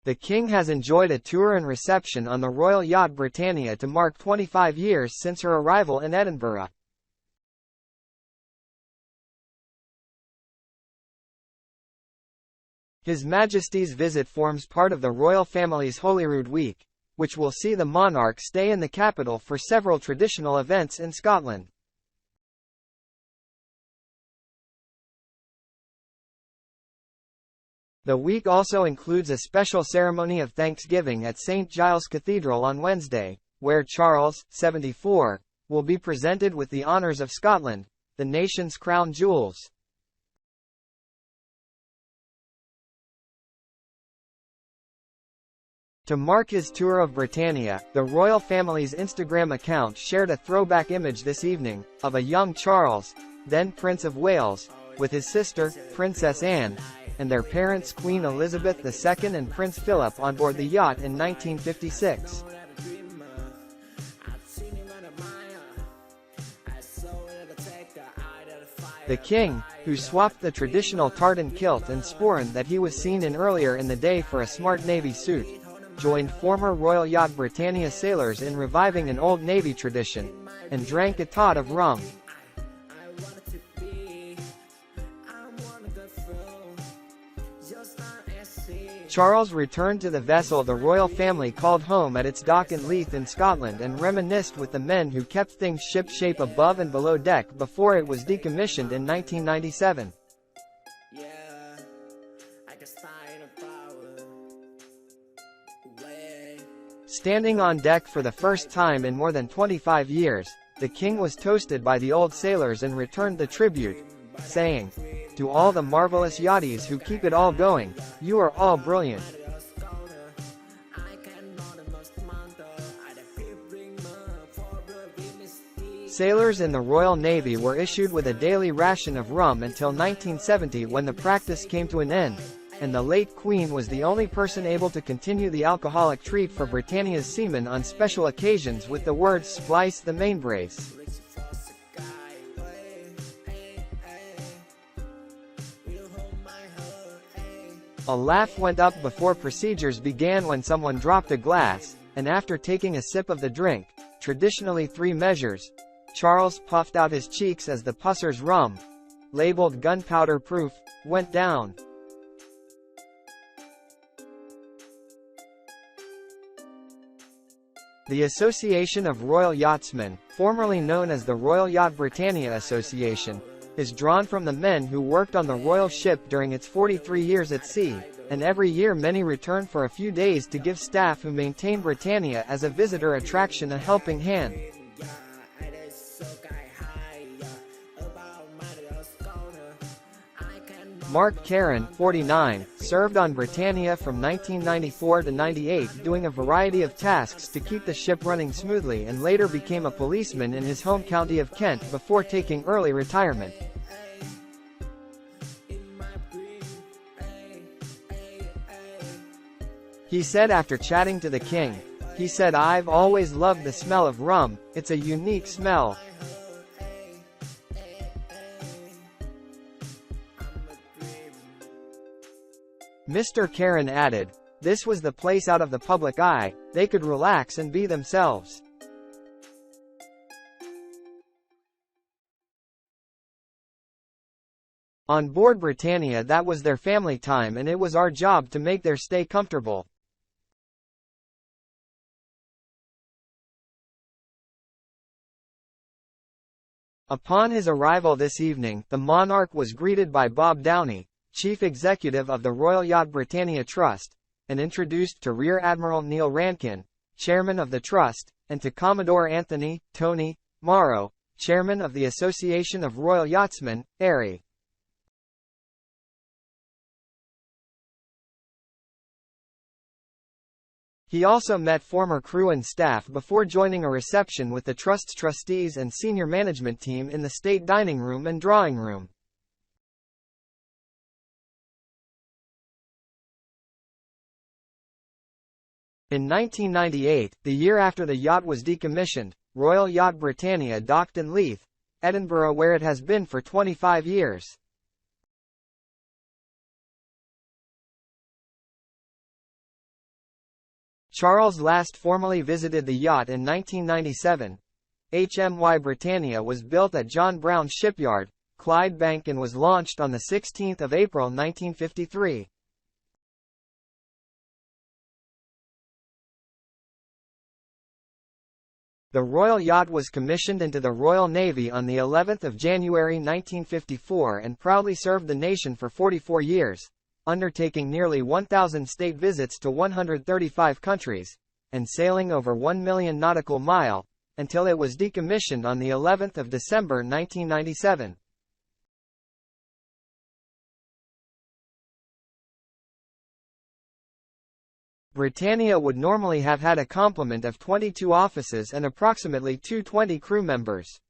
The King has enjoyed a tour and reception on the Royal Yacht Britannia to mark 25 years since her arrival in Edinburgh. His Majesty's visit forms part of the royal family's Holyrood Week, which will see the monarch stay in the capital for several traditional events in Scotland. The week also includes a special ceremony of Thanksgiving at St. Giles Cathedral on Wednesday, where Charles, 74, will be presented with the honours of Scotland, the nation's crown jewels. To mark his tour of Britannia, the royal family's Instagram account shared a throwback image this evening, of a young Charles, then Prince of Wales, with his sister, Princess Anne, and their parents Queen Elizabeth II and Prince Philip on board the yacht in 1956. The King, who swapped the traditional tartan kilt and sporran that he was seen in earlier in the day for a smart navy suit, joined former Royal Yacht Britannia sailors in reviving an old Navy tradition, and drank a tot of rum. Charles returned to the vessel the royal family called home at its dock in Leith in Scotland and reminisced with the men who kept things ship-shape above and below deck before it was decommissioned in 1997. Standing on deck for the first time in more than 25 years, the King was toasted by the old sailors and returned the tribute, saying, "To all the marvelous yachties who keep it all going, you are all brilliant." Sailors in the Royal Navy were issued with a daily ration of rum until 1970 when the practice came to an end, and the late Queen was the only person able to continue the alcoholic treat for Britannia's seamen on special occasions with the words "Splice the mainbrace." A laugh went up before procedures began when someone dropped a glass, and after taking a sip of the drink, traditionally 3 measures, Charles puffed out his cheeks as the Pusser's rum, labeled gunpowder proof, went down. The Association of Royal Yachtsmen, formerly known as the Royal Yacht Britannia Association, is drawn from the men who worked on the royal ship during its 43 years at sea, and every year many return for a few days to give staff who maintain Britannia as a visitor attraction a helping hand. Mark Caron, 49, served on Britannia from 1994 to 98 doing a variety of tasks to keep the ship running smoothly and later became a policeman in his home county of Kent before taking early retirement. He said after chatting to the King, he said, "I've always loved the smell of rum, it's a unique smell." Mr. Caron added, "This was the place out of the public eye, they could relax and be themselves." On board Britannia that was their family time and it was our job to make their stay comfortable. Upon his arrival this evening, the monarch was greeted by Bob Downey, Chief Executive of the Royal Yacht Britannia Trust, and introduced to Rear Admiral Neil Rankin, Chairman of the Trust, and to Commodore Anthony, Tony, Morrow, Chairman of the Association of Royal Yachtsmen, ARY. He also met former crew and staff before joining a reception with the Trust's trustees and senior management team in the state dining room and drawing room. In 1998, the year after the yacht was decommissioned, Royal Yacht Britannia docked in Leith, Edinburgh, where it has been for 25 years. Charles last formally visited the yacht in 1997. HMY Britannia was built at John Brown Shipyard, Clydebank and was launched on 16 April 1953. The Royal Yacht was commissioned into the Royal Navy on the 11th of January 1954 and proudly served the nation for 44 years, undertaking nearly 1,000 state visits to 135 countries, and sailing over 1 million nautical mile, until it was decommissioned on the 11th of December 1997. Britannia would normally have had a complement of 22 officers and approximately 220 crew members.